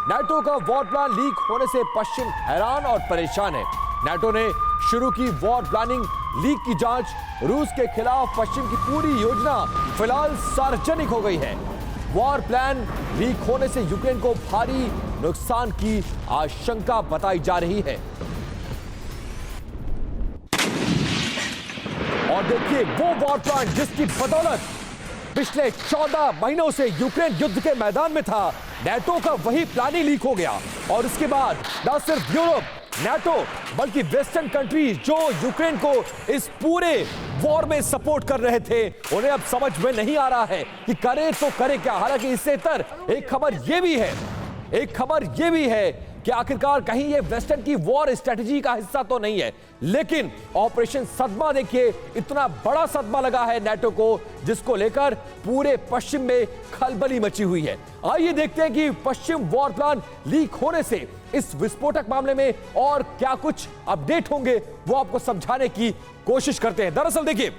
NATO का war plan leak होने से पश्चिम हैरान और परेशान है। नाटो ने शुरू की वॉर प्लानिंग लीक की जांच। रूस के खिलाफ पश्चिम की पूरी योजना फिलहाल सार्वजनिक हो गई है। वॉर प्लान लीक होने से यूक्रेन को भारी नुकसान की आशंका बताई जा रही है। और देखिए वो वॉर प्लान जिसकी बदौलत पिछले 14 महीनों से यूक्रेन युद्ध के मैदान में था, नाटो का वही प्लान ही लीक हो गया। और उसके बाद न सिर्फ यूरोप, नाटो, बल्कि वेस्टर्न कंट्रीज जो यूक्रेन को इस पूरे वॉर में सपोर्ट कर रहे थे, उन्हें अब समझ में नहीं आ रहा है कि करे तो करे क्या। हालांकि इससे इतर एक खबर यह भी है कि आखिरकार कहीं ये वेस्टर्न की वॉर स्ट्रेटजी का हिस्सा तो नहीं है, लेकिन ऑपरेशन सदमा देखिए, इतना बड़ा सदमा लगा है नाटो को, जिसको लेकर पूरे पश्चिम में खलबली मची हुई है। आइए देखते हैं कि पश्चिम वॉर प्लान लीक होने से इस विस्फोटक मामले में और क्या कुछ अपडेट होंगे, वो आपको समझाने की कोशिश करते हैं। दरअसल देखिए,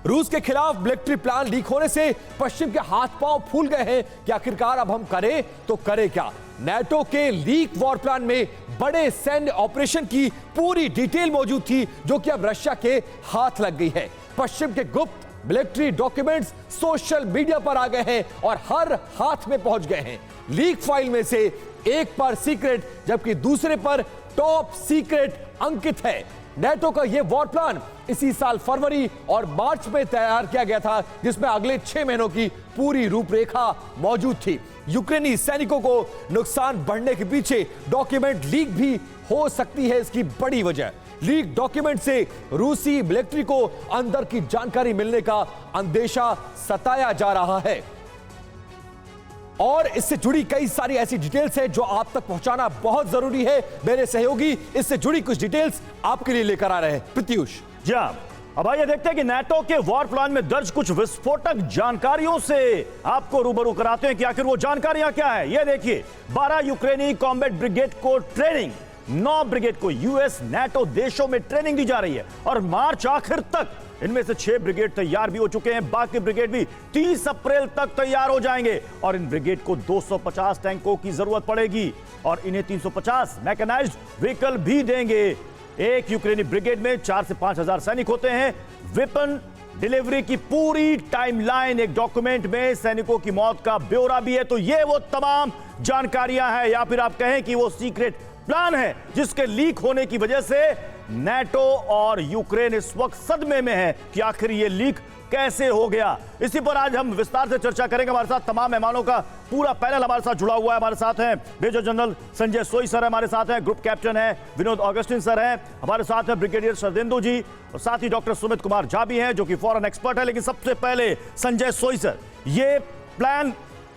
रूस के खिलाफ मिलिट्री प्लान लीक होने से पश्चिम के हाथ पांव फूल गए हैं कि आखिरकार अब हम करें तो करें क्या। नाटो के लीक वॉर प्लान में बड़े सैन्य ऑपरेशन की पूरी डिटेल मौजूद थी, जो कि अब रशिया के हाथ लग गई है। पश्चिम के गुप्त मिलिट्री डॉक्यूमेंट्स सोशल मीडिया पर आ गए हैं और हर हाथ में पहुंच गए हैं। लीक फाइल में से एक पर सीक्रेट जबकि दूसरे पर टॉप सीक्रेट अंकित है। नाटो का यह वॉर प्लान इसी साल फरवरी और मार्च में तैयार किया गया था, जिसमें अगले 6 महीनों की पूरी रूपरेखा मौजूद थी। यूक्रेनी सैनिकों को नुकसान बढ़ने के पीछे डॉक्यूमेंट लीक भी हो सकती है इसकी बड़ी वजह। लीक डॉक्यूमेंट से रूसी मिलिट्री को अंदर की जानकारी मिलने का अंदेशा सताया जा रहा है और इससे जुड़ी कई सारी ऐसी डिटेल्स है जो आप तक पहुंचाना बहुत जरूरी है। मेरे सहयोगी इससे जुड़ी कुछ डिटेल्स आपके लिए लेकर आ रहे हैं। प्रत्युष जी हाँ, अब आइए देखते हैं कि नाटो के वॉर प्लान में दर्ज कुछ विस्फोटक जानकारियों से आपको रूबरू कराते हैं कि आखिर वो जानकारियां क्या है। ये देखिए, 12 यूक्रेनी कॉम्बैट ब्रिगेड को ट्रेनिंग, 9 ब्रिगेड को यूएस नाटो देशों में ट्रेनिंग दी जा रही है और मार्च आखिर तक इनमें से 6 ब्रिगेड तैयार भी हो चुके हैं। बाकी ब्रिगेड भी 30 अप्रैल तक तैयार हो जाएंगे और इन ब्रिगेड को 250 टैंकों की जरूरत पड़ेगी और इन्हें 350 मैकेनाइज्ड व्हीकल भी देंगे। एक यूक्रेनी ब्रिगेड में 4 से 5 हजार सैनिक होते हैं। वेपन डिलीवरी की पूरी टाइमलाइन एक डॉक्यूमेंट में सैनिकों की मौत का ब्यौरा भी है। तो ये वो तमाम जानकारियां हैं, या फिर आप कहें कि वो सीक्रेट प्लान है जिसके लीक होने की वजह से नाटो और यूक्रेन इस वक्त सदमे में है कि आखिर ये लीक कैसे हो गया। इसी पर आज हम विस्तार से चर्चा करेंगे। हमारे साथ तमाम मेहमानों का पूरा पैनल हमारे साथ जुड़ा हुआ है। हमारे साथ हैं मेजर जनरल संजय सोई सर, हमारे साथ हैं ग्रुप कैप्टन है विनोद ऑगस्टिन सर हैं, हमारे साथ हैं ब्रिगेडियर शरदेंदु जी और साथ ही डॉक्टर सुमित कुमार झा भी हैं जो कि फॉरेन एक्सपर्ट है। लेकिन सबसे पहले संजय सोई सर, ये प्लान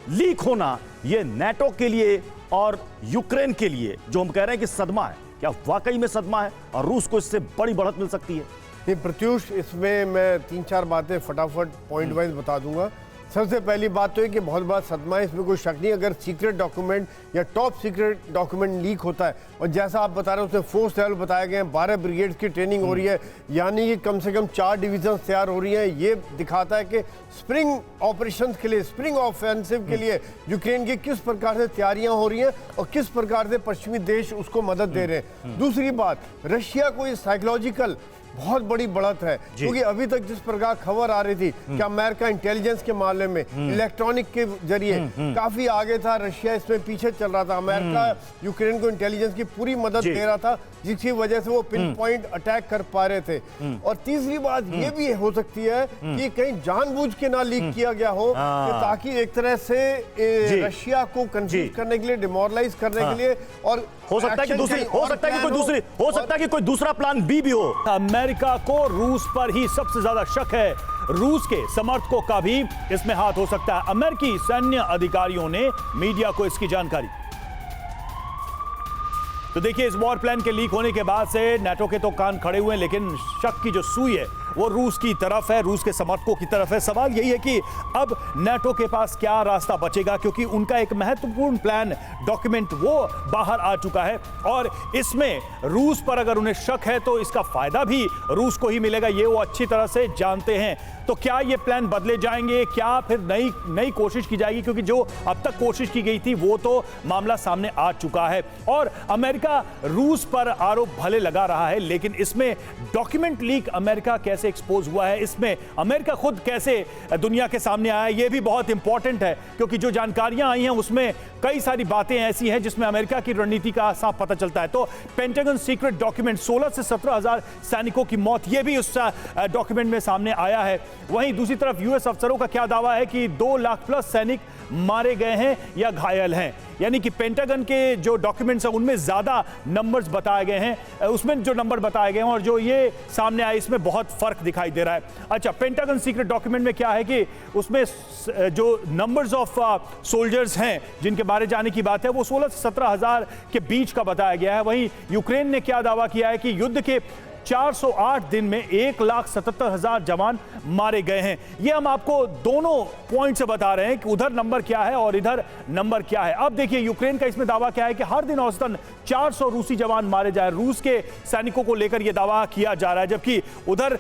लीक होना ये नाटो के लिए और यूक्रेन के लिए जो हम कह रहे हैं कि सदमा है, क्या वाकई में सदमा है और रूस को इससे बड़ी बढ़त मिल सकती है? नहीं प्रत्युष, इसमें मैं 3-4 बातें फटाफट पॉइंट वाइज बता दूंगा। सबसे पहली बात तो है कि बहुत बड़ा सदमा है, इसमें कोई शक नहीं। अगर सीक्रेट डॉक्यूमेंट या टॉप सीक्रेट डॉक्यूमेंट लीक होता है और जैसा आप बता रहे हैं उसमें फोर्स लेवल बताए गए हैं, 12 ब्रिगेड्स की ट्रेनिंग हो रही है, यानी कि कम से कम 4 डिवीजन तैयार हो रही हैं। ये दिखाता है कि स्प्रिंग ऑपरेशन के लिए, स्प्रिंग ऑफेंसिव के लिए यूक्रेन की किस प्रकार से तैयारियां हो रही हैं और किस प्रकार से पश्चिमी देश उसको मदद दे रहे हैं। दूसरी बात, रशिया को ये साइकोलॉजिकल बहुत बड़ी बढ़त है, क्योंकि अभी तक जिस प्रकार खबर आ रही थी कि अमेरिका इंटेलिजेंस के मामले में इलेक्ट्रॉनिक के जरिए काफी आगे था, रशिया इसमें पीछे चल रहा था। अमेरिका यूक्रेन को इंटेलिजेंस की पूरी मदद दे रहा था, जिसकी वजह से वो पिन पॉइंट अटैक कर पा रहे थे। और तीसरी बात ये भी हो सकती है कि कहीं जानबूझ के ना लीक किया गया हो, ताकि एक तरह से रशिया को कंफ्यूज करने के लिए, डिमोरलाइज करने के लिए, और हो सकता है कि कोई दूसरा प्लान बी भी हो। अमेरिका को रूस पर ही सबसे ज्यादा शक है, रूस के समर्थकों का भी इसमें हाथ हो सकता है। अमेरिकी सैन्य अधिकारियों ने मीडिया को इसकी जानकारी तो देखिए, इस वॉर प्लान के लीक होने के बाद से नाटो के तो कान खड़े हुए हैं, लेकिन शक की जो सुई है वो रूस की तरफ है, रूस के समर्थकों की तरफ है। सवाल यही है कि अब नाटो के पास क्या रास्ता बचेगा, क्योंकि उनका एक महत्वपूर्ण प्लान डॉक्यूमेंट वो बाहर आ चुका है और इसमें रूस पर अगर उन्हें शक है तो इसका फायदा भी रूस को ही मिलेगा, ये वो अच्छी तरह से जानते हैं। तो क्या ये प्लान बदले जाएंगे, क्या फिर नई कोशिश की जाएगी, क्योंकि जो अब तक कोशिश की गई थी वो तो मामला सामने आ चुका है। और अमेरिका रूस पर आरोप भले लगा रहा है, लेकिन इसमें डॉक्यूमेंट लीक अमेरिका कैसे एक्सपोज हुआ है, इसमें अमेरिका खुद कैसे दुनिया के सामने आया है, ये भी बहुत इंपॉर्टेंट है। क्योंकि जो जानकारियां आई हैं उसमें कई सारी बातें ऐसी हैं जिसमें अमेरिका की रणनीति का साफ पता चलता है। तो पेंटागन सीक्रेट डॉक्यूमेंट 16 से 17,000 सैनिकों की मौत, यह भी उस डॉक्यूमेंट में सामने आया है। वहीं दूसरी तरफ यूएस अफसरों का क्या दावा है कि 2 लाख प्लस सैनिक मारे गए हैं या घायल हैं, यानी कि पेंटागन के जो डॉक्यूमेंट्स हैं उनमें ज्यादा नंबर्स बताए गए हैं, उसमें जो नंबर बताए गए हैं और जो ये सामने आए इसमें बहुत फर्क दिखाई दे रहा है। अच्छा, पेंटागन सीक्रेट डॉक्यूमेंट में क्या है कि उसमें जो नंबर्स ऑफ सोल्जर्स हैं जिनके बारे जाने की बात है वो 16 से 17,000 के बीच का बताया गया है। वहीं यूक्रेन ने क्या दावा किया है कि युद्ध के 408 दिन में 1,77,000 जवान मारे गए हैं। ये हम आपको दोनों पॉइंट से बता रहे हैं कि उधर नंबर क्या है और इधर नंबर क्या है। अब देखिए, यूक्रेन का इसमें दावा क्या है कि हर दिन औसतन 400 रूसी जवान मारे जाए, रूस के सैनिकों को लेकर यह दावा किया जा रहा है। जबकि उधर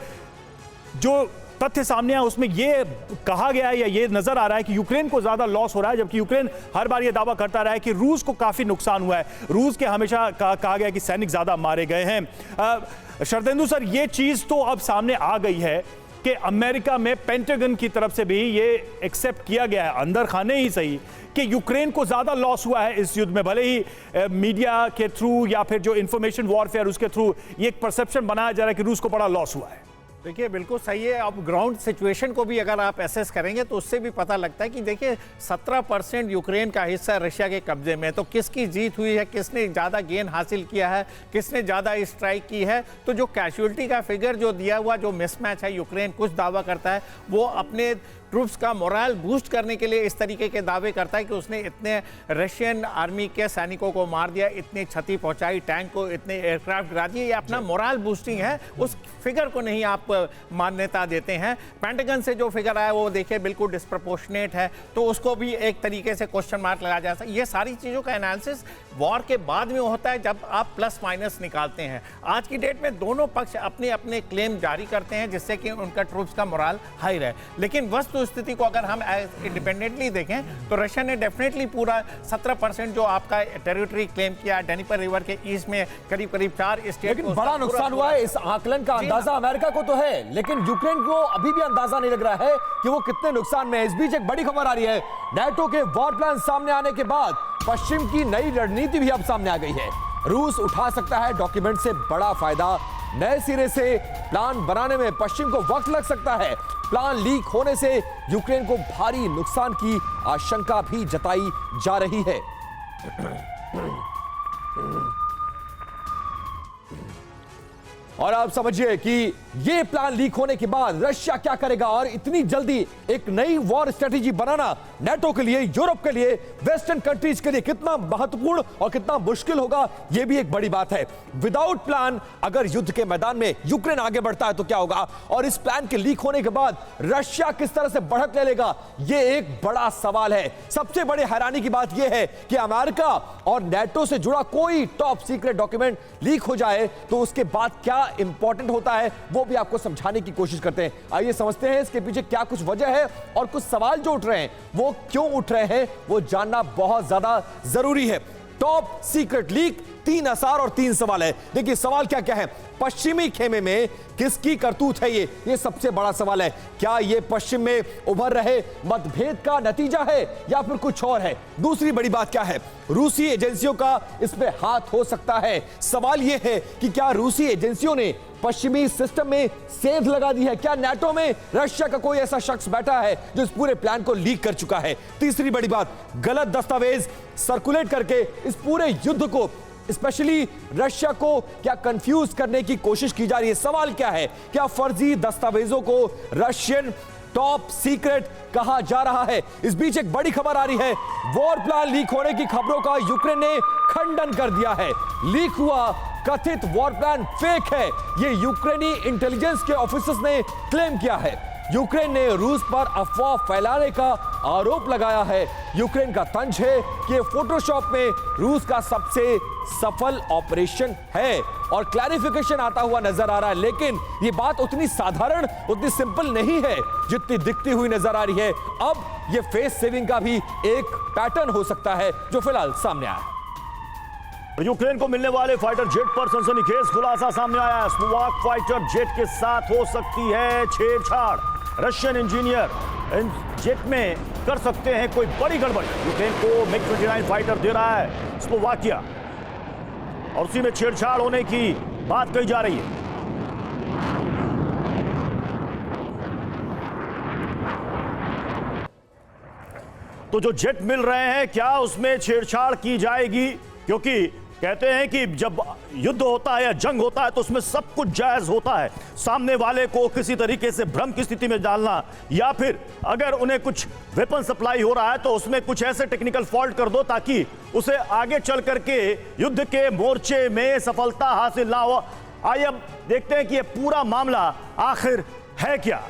जो तथ्य सामने आया उसमें यह कहा गया है या ये नजर आ रहा है कि यूक्रेन को ज्यादा लॉस हो रहा है, जबकि यूक्रेन हर बार यह दावा करता रहा है कि रूस को काफी नुकसान हुआ है। रूस के हमेशा कहा गया कि सैनिक ज्यादा मारे गए हैं। शरदेंदु सर, ये चीज तो अब सामने आ गई है कि अमेरिका में पेंटागन की तरफ से भी ये एक्सेप्ट किया गया है, अंदर खाने ही सही, कि यूक्रेन को ज्यादा लॉस हुआ है इस युद्ध में। भले ही मीडिया के थ्रू या फिर जो इंफॉर्मेशन वॉरफेयर उसके थ्रू ये एक परसेप्शन बनाया जा रहा है कि रूस को बड़ा लॉस हुआ है। देखिए, बिल्कुल सही है। अब ग्राउंड सिचुएशन को भी अगर आप एसेस करेंगे तो उससे भी पता लगता है कि देखिए 17% यूक्रेन का हिस्सा रशिया के कब्जे में, तो किसकी जीत हुई है, किसने ज़्यादा गेन हासिल किया है, किसने ज़्यादा स्ट्राइक की है। तो जो कैजुअलिटी का फिगर जो दिया हुआ जो मिसमैच है, यूक्रेन कुछ दावा करता है वो अपने ट्रूप्स का मोरल बूस्ट करने के लिए इस तरीके के दावे करता है कि उसने इतने रशियन आर्मी के सैनिकों को मार दिया, इतनी क्षति पहुंचाई, टैंक को इतने एयरक्राफ्ट गिरा दिए, ये अपना मोरल बूस्टिंग है। उस फिगर को नहीं आप मान्यता देते हैं। पेंटागन से जो फिगर आया वो देखिए बिल्कुल डिस्प्रपोर्शनेट है, तो उसको भी एक तरीके से क्वेश्चन मार्क लगाया जा सकता है। ये सारी चीज़ों का एनालिसिस वॉर के बाद में होता है जब आप प्लस माइनस निकालते हैं। आज की डेट में दोनों पक्ष अपने अपने क्लेम जारी करते हैं जिससे कि उनका ट्रूप्स का मोरल हाई रहे। लेकिन वस्तु स्थिति को अगर हम इंडिपेंडेंटली देखें तो रशिया ने डेफिनेटली पूरा 17% जो आपका टेरिटरी क्लेम किया, डेनिपर रिवर के ईस्ट में करीब 4 स्टेट, लेकिन बड़ा नुकसान हुआ है। इस आकलन का अंदाजा अमेरिका को तो है, लेकिन यूक्रेन को अभी भी अंदाजा नहीं लग रहा है कि वो कितने नुकसान में है। इस बीच एक बड़ी खबर आ रही है, नाटो के वॉर प्लान सामने आने के बाद पश्चिम की नई रणनीति भी अब सामने आ गई है। रूस उठा सकता है डॉक्यूमेंट से बड़ा फायदा, नए सिरे से प्लान बनाने में पश्चिम को वक्त लग सकता है। प्लान लीक होने से यूक्रेन को भारी नुकसान की आशंका भी जताई जा रही है। और आप समझिए कि यह प्लान लीक होने के बाद रशिया क्या करेगा और इतनी जल्दी एक नई वॉर स्ट्रेटेजी बनाना नाटो के लिए, यूरोप के लिए, वेस्टर्न कंट्रीज के लिए कितना महत्वपूर्ण और कितना मुश्किल होगा, यह भी एक बड़ी बात है। विदाउट प्लान अगर युद्ध के मैदान में यूक्रेन आगे बढ़ता है तो क्या होगा, और इस प्लान के लीक होने के बाद रशिया किस तरह से बढ़त ले लेगा, यह एक बड़ा सवाल है। सबसे बड़ी हैरानी की बात यह है कि अमेरिका और नाटो से जुड़ा कोई टॉप सीक्रेट डॉक्यूमेंट लीक हो जाए तो उसके बाद क्या इंपॉर्टेंट होता है वो भी आपको समझाने की कोशिश करते हैं। आइए समझते हैं इसके पीछे क्या कुछ वजह है और कुछ सवाल जो उठ रहे हैं वो क्यों उठ रहे हैं, वो जानना बहुत ज्यादा जरूरी है। टॉप सीक्रेट लीक, 3 आसार और 3 सवाल है। देखिए सवाल क्या क्या है। पश्चिमी खेमे में किसकी करतूत है ये सबसे बड़ा सवाल है। क्या ये पश्चिम में उभर रहे मतभेद का नतीजा है या फिर कुछ और है। दूसरी बड़ी बात क्या है, रूसी एजेंसियों का इसमें हाथ हो सकता है। सवाल यह है कि क्या रूसी एजेंसियों ने पश्चिमी सिस्टम में सेंध लगा दी है, क्या नाटो में रशिया का कोई ऐसा शख्स बैठा है जो इस पूरे प्लान को लीक कर चुका है। तीसरी बड़ी बात, गलत दस्तावेज सर्कुलेट करके इस पूरे युद्ध को, स्पेशली रशिया को क्या कंफ्यूज करने की कोशिश की जा रही है। सवाल क्या है, क्या फर्जी दस्तावेजों को रशियन टॉप सीक्रेट कहा जा रहा है। इस बीच एक बड़ी खबर आ रही है, वॉर प्लान लीक होने की खबरों का यूक्रेन ने खंडन कर दिया है। लीक हुआ कथित वॉर प्लान फेक है, यह यूक्रेनी इंटेलिजेंस के ऑफिसर्स ने क्लेम किया है। यूक्रेन ने रूस पर अफवाह फैलाने का आरोप लगाया है। यूक्रेन का तंज है कि फोटोशॉप में रूस का सबसे सफल ऑपरेशन है और क्लैरिफिकेशन आता हुआ नजर आ रहा है, लेकिन यह बात उतनी साधारण, उतनी सिंपल नहीं है जितनी दिखती हुई नजर आ रही है। अब यह फेस सेविंग का भी एक पैटर्न हो सकता है जो फिलहाल सामने आया है। यूक्रेन को मिलने वाले फाइटर जेट पर सनसनीखेज खुलासा सामने आया है। स्लोवाक फाइटर जेट के साथ हो सकती है छेड़छाड़। रशियन इंजीनियर इन जेट में कर सकते हैं कोई बड़ी गड़बड़। यूक्रेन को मिग 29 फाइटर दे रहा है स्लोवाकिया और उसी में छेड़छाड़ होने की बात कही जा रही है। तो जो जेट मिल रहे हैं, क्या उसमें छेड़छाड़ की जाएगी? क्योंकि कहते हैं कि जब युद्ध होता है या जंग होता है तो उसमें सब कुछ जायज होता है। सामने वाले को किसी तरीके से भ्रम की स्थिति में डालना, या फिर अगर उन्हें कुछ वेपन सप्लाई हो रहा है तो उसमें कुछ ऐसे टेक्निकल फॉल्ट कर दो ताकि उसे आगे चल करके युद्ध के मोर्चे में सफलता हासिल ना हो। आइए अब देखते हैं कि यह पूरा मामला आखिर है क्या।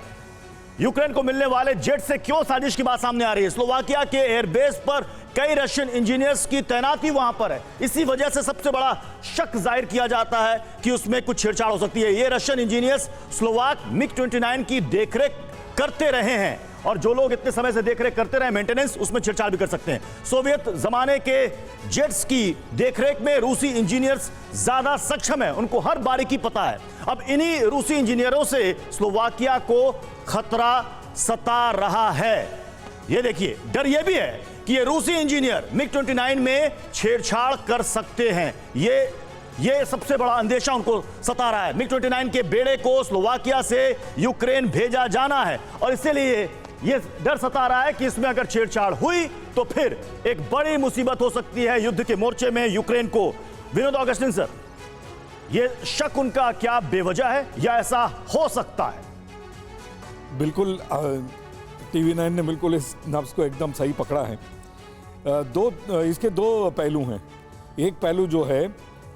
यूक्रेन को मिलने वाले जेट से क्यों साजिश की बात सामने आ रही है? स्लोवाकिया के एयरबेस पर कई रशियन इंजीनियर्स की तैनाती वहां पर है, इसी वजह से सबसे बड़ा शक जाहिर किया जाता है कि उसमें कुछ छेड़छाड़ हो सकती है। ये रशियन इंजीनियर्स स्लोवाक मिग 29 की देखरेख करते रहे हैं और जो लोग इतने समय से देखरेख करते रहे, मेंटेनेंस, उसमें छेड़छाड़ भी कर सकते हैं। सोवियत जमाने के जेट्स की देखरेख में रूसी इंजीनियर्स ज्यादा सक्षम है, उनको हर बारीकी पता है। अब इन्हीं रूसी इंजीनियरों से स्लोवाकिया को खतरा सता रहा है। ये देखिए, डर ये भी है कि ये रूसी इंजीनियर मिग 29 में छेड़छाड़ कर सकते हैं। ये सबसे बड़ा अंदेशा उनको सता रहा है। मिग 29 के बेड़े को स्लोवाकिया से यूक्रेन भेजा जाना है और इसीलिए ये डर सता रहा है कि इसमें अगर छेड़छाड़ हुई तो फिर एक बड़ी मुसीबत हो सकती है युद्ध के मोर्चे में यूक्रेन को। विनोद ऑगस्टिन सर, ये शक उनका क्या बेवजह है या ऐसा हो सकता है? बिल्कुल, टीवी 9 ने बिल्कुल इस नब्ज को एकदम सही पकड़ा है। इसके दो पहलू हैं। एक पहलू जो है,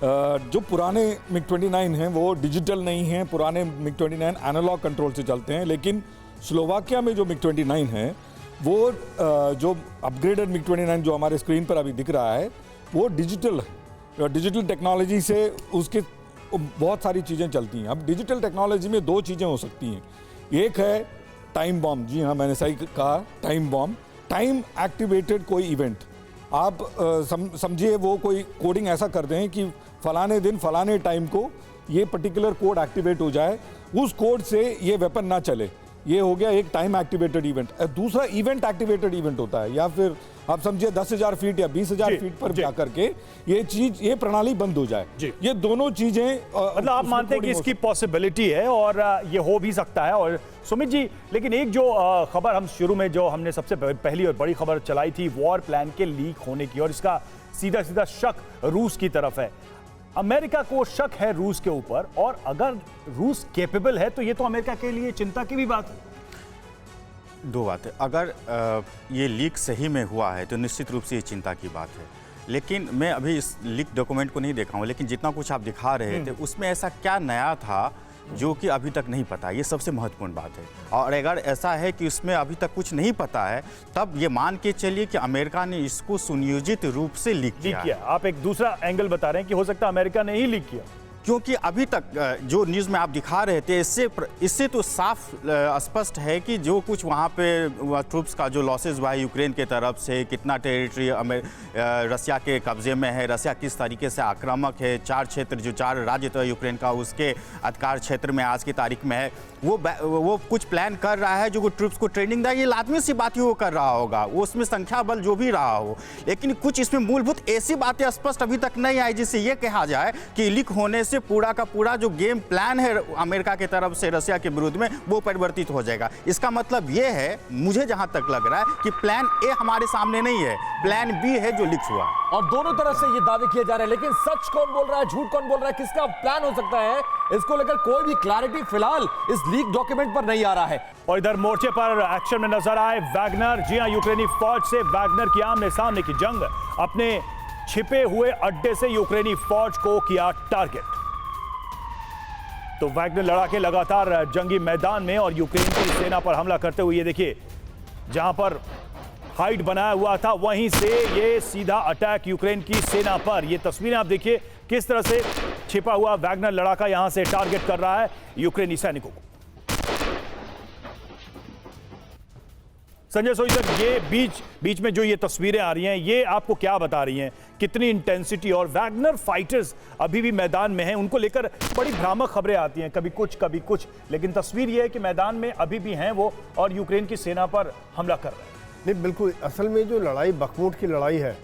जो पुराने मिग 29 हैं वो डिजिटल नहीं हैं, पुराने मिग 29 एनालॉग कंट्रोल से चलते हैं, लेकिन स्लोवाकिया में जो मिग 29 है वो जो अपग्रेडेड मिग 29 जो हमारे स्क्रीन पर अभी दिख रहा है वो डिजिटल टेक्नोलॉजी से उसके बहुत सारी चीज़ें चलती हैं। अब डिजिटल टेक्नोलॉजी में दो चीज़ें हो सकती हैं। एक है टाइम बॉम्ब, जी हाँ मैंने सही कहा, टाइम बॉम्ब, टाइम एक्टिवेटेड कोई इवेंट। आप समझिए वो कोई कोडिंग ऐसा कर दें कि फलाने दिन फलाने टाइम को ये पर्टिकुलर कोड एक्टिवेट हो जाए, उस कोड से ये वेपन ना चले। ये हो गया एक टाइम एक्टिवेटेड इवेंट। दूसरा इवेंट एक्टिवेटेड इवेंट होता है, या फिर आप समझिए 10,000 फीट या 20,000 फीट पर जाकर के ये प्रणाली बंद हो जाए। ये दोनों चीजें मतलब आप मानते हैं कि इसकी पॉसिबिलिटी है और ये हो भी सकता है। और सुमित जी, लेकिन एक जो खबर हम शुरू में जो हमने सबसे पहली और बड़ी खबर चलाई थी वॉर प्लान के लीक होने की, और इसका सीधा सीधा शक रूस की तरफ है। अमेरिका को शक है रूस के ऊपर, और अगर रूस कैपेबल है तो ये तो अमेरिका के लिए चिंता की भी बात है। दो बातें, अगर ये लीक सही में हुआ है तो निश्चित रूप से ये चिंता की बात है। लेकिन मैं अभी इस लीक डॉक्यूमेंट को नहीं देखा हूँ, लेकिन जितना कुछ आप दिखा रहे थे उसमें ऐसा क्या नया था जो कि अभी तक नहीं पता, ये सबसे महत्वपूर्ण बात है। और अगर ऐसा है कि उसमें अभी तक कुछ नहीं पता है, तब ये मान के चलिए कि अमेरिका ने इसको सुनियोजित रूप से लीक किया। आप एक दूसरा एंगल बता रहे हैं कि हो सकता है अमेरिका ने ही लीक किया, क्योंकि अभी तक जो न्यूज़ में आप दिखा रहे थे इससे तो साफ स्पष्ट है कि जो कुछ वहाँ पे ट्रूप्स का जो लॉसेज हुआ है यूक्रेन के तरफ से, कितना टेरिटरी रसिया के कब्जे में है, रसिया किस तरीके से आक्रामक है, 4 क्षेत्र जो 4 राज्य था यूक्रेन का उसके अधिकार क्षेत्र में आज की तारीख में है, वो कुछ प्लान कर रहा है जो ट्रूप्स को ट्रेनिंग देगा। ये लाजमी सी बात ही वो कर रहा होगा, वो उसमें संख्या बल जो भी रहा हो, लेकिन कुछ इसमें मूलभूत ऐसी बातें स्पष्ट अभी तक नहीं आई जिससे ये कहा जाए कि लीक होने से से पूरा का पूरा जो गेम प्लान है अमेरिका की तरफ से रशिया के विरुद्ध में वो परिवर्तित हो जाएगा। इसका मतलब ये है, मुझे जहां तक लग रहा है कि प्लान ए हमारे सामने नहीं है, प्लान बी है जो लीक हुआ है। और दोनों तरफ से ये दावे किए जा रहे हैं, लेकिन सच कौन बोल रहा है, झूठ कौन बोल रहा है, किसका प्लान हो सकता है, इसको लेकर कोई भी क्लैरिटी फिलहाल इस लीक डॉक्यूमेंट पर नहीं आ रहा है। और इधर मोर्चे पर एक्शन में नजर आए वैगनर। जी हां, यूक्रेनी फौज से वैगनर की आमने सामने की जंग, अपने छिपे हुए अड्डे से यूक्रेनी फौज को किया टारगेट। तो वैगनर लड़ाके लगातार जंगी मैदान में और यूक्रेन की सेना पर हमला करते हुए, ये देखिए जहां पर हाइड बनाया हुआ था वहीं से ये सीधा अटैक यूक्रेन की सेना पर। ये तस्वीरें आप देखिए किस तरह से छिपा हुआ वैगनर लड़ाका यहां से टारगेट कर रहा है यूक्रेनी सैनिकों को। संजय सोईसक, ये बीच में जो ये तस्वीरें आ रही हैं, ये आपको क्या बता रही हैं, कितनी इंटेंसिटी? और वैगनर फाइटर्स अभी भी मैदान में हैं, उनको लेकर बड़ी भ्रामक खबरें आती हैं, कभी कुछ, लेकिन तस्वीर ये है कि मैदान में अभी भी हैं वो और यूक्रेन की सेना पर हमला कर रहे हैं। नहीं, बिल्कुल। असल में जो लड़ाई बखमुट की लड़ाई है,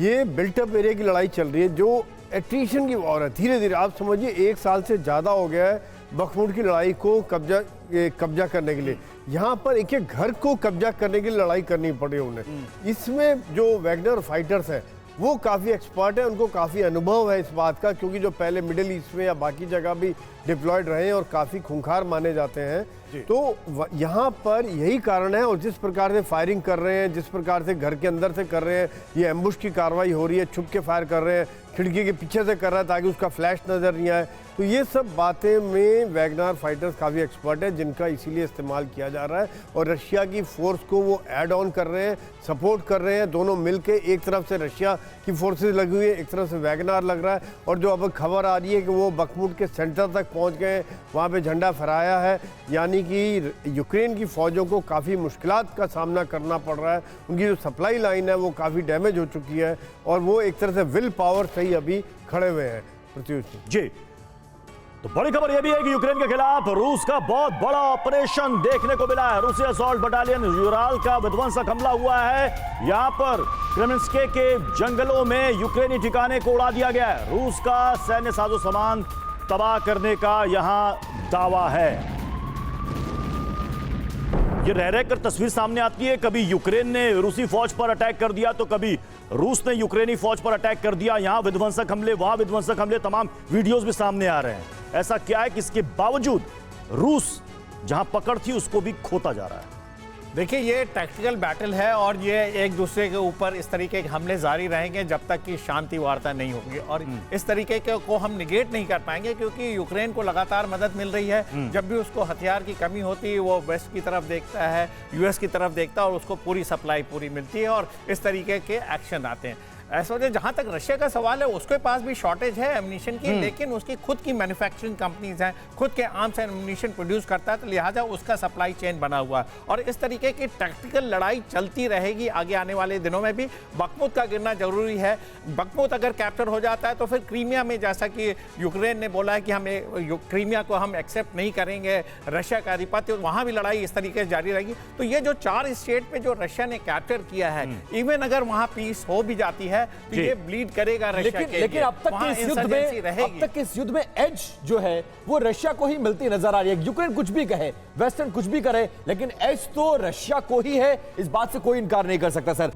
ये बिल्टअप एरिया की लड़ाई चल रही है, जो एट्रीशन की वॉर है। धीरे धीरे आप समझिए 1 साल से ज़्यादा हो गया है बखमुट की लड़ाई को कब्जा करने के लिए। यहाँ पर एक एक घर को कब्जा करने के लिए लड़ाई करनी पड़ी उन्हें। इसमें जो वैगनर फाइटर्स हैं वो काफ़ी एक्सपर्ट है, उनको काफ़ी अनुभव है इस बात का, क्योंकि जो पहले मिडिल ईस्ट में या बाकी जगह भी डिप्लॉयड रहे हैं और काफ़ी खूंखार माने जाते हैं। तो यहाँ पर यही कारण है। और जिस प्रकार से फायरिंग कर रहे हैं, जिस प्रकार से घर के अंदर से कर रहे हैं, ये एम्बुश की कार्रवाई हो रही है, छुप के फायर कर रहे हैं, खिड़की के पीछे से कर रहा है ताकि उसका फ्लैश नज़र नहीं आए। तो ये सब बातें में वैगनर फाइटर्स काफ़ी एक्सपर्ट है, जिनका इसीलिए इस्तेमाल किया जा रहा है। और रशिया की फोर्स को वो ऐड ऑन कर रहे हैं, सपोर्ट कर रहे हैं, दोनों मिलके। एक तरफ से रशिया की फोर्सेज लगी हुई है, एक तरफ से वैगनर लग रहा है। और जो अब खबर आ रही है कि वो बखमुट के सेंटर तक पहुंच गए, वहाँ पे झंडा फहराया है, यानी कि यूक्रेन की फौजों को काफ़ी मुश्किलात का सामना करना पड़ रहा है। उनकी जो सप्लाई लाइन है वो काफ़ी डैमेज हो चुकी है और वो एक तरह से विल पावर से ही अभी खड़े हुए हैं। प्रत्युष जी, तो बड़ी खबर यह भी है कि यूक्रेन के खिलाफ रूस का बहुत बड़ा ऑपरेशन देखने को मिला है। रूसी असॉल्ट बटालियन यूराल का विध्वंसक हमला हुआ है। यहां पर क्रेमिंस्के के जंगलों में यूक्रेनी ठिकाने को उड़ा दिया गया है। रूस का सैन्य साजो सामान तबाह करने का यहां दावा है। ये रह रहकर तस्वीर सामने आती है, कभी यूक्रेन ने रूसी फौज पर अटैक कर दिया तो कभी रूस ने यूक्रेनी फौज पर अटैक कर दिया। यहां विध्वंसक हमले, वहां विध्वंसक हमले, तमाम वीडियोस भी सामने आ रहे हैं। ऐसा क्या है कि इसके बावजूद रूस जहां पकड़ थी उसको भी खोता जा रहा है। देखिए, ये टैक्टिकल बैटल है और ये एक दूसरे के ऊपर इस तरीके के हमले जारी रहेंगे जब तक कि शांति वार्ता नहीं होगी। और इस तरीके के को हम निगेट नहीं कर पाएंगे, क्योंकि यूक्रेन को लगातार मदद मिल रही है। जब भी उसको हथियार की कमी होती है वो वेस्ट की तरफ देखता है, यूएस की तरफ देखता है और उसको पूरी सप्लाई पूरी मिलती है और इस तरीके के एक्शन आते हैं। ऐसा वजह जहां तक रशिया का सवाल है, उसके पास भी शॉर्टेज है एम्यूनिशन की, लेकिन उसकी खुद की मैन्युफैक्चरिंग कंपनीज हैं, खुद के आर्म्स एंड एम्यूनिशन प्रोड्यूस करता है, तो लिहाजा उसका सप्लाई चेन बना हुआ है। और इस तरीके की टैक्टिकल लड़ाई चलती रहेगी आगे आने वाले दिनों में भी। बखमुत का गिरना जरूरी है। बखमुत अगर कैप्चर हो जाता है तो फिर क्रीमिया में, जैसा कि यूक्रेन ने बोला है कि हम क्रीमिया को हम एक्सेप्ट नहीं करेंगे, रशिया का आधिपत्य, वहां भी लड़ाई इस तरीके से जारी रहेगी। तो ये जो 4 स्टेट पे जो रशिया ने कैप्चर किया है, इवन अगर वहां पीस हो भी जाती है तो ये ब्लीड करेगा रशिया के लिए। लेकिन अब तक के इस युद्ध में एज जो है वो रशिया को ही मिलती नजर आ रही है। यूक्रेन कुछ भी कहे, वेस्टर्न कुछ भी करे, लेकिन एज तो रशिया को ही है, इस बात से कोई इनकार नहीं कर सकता सर।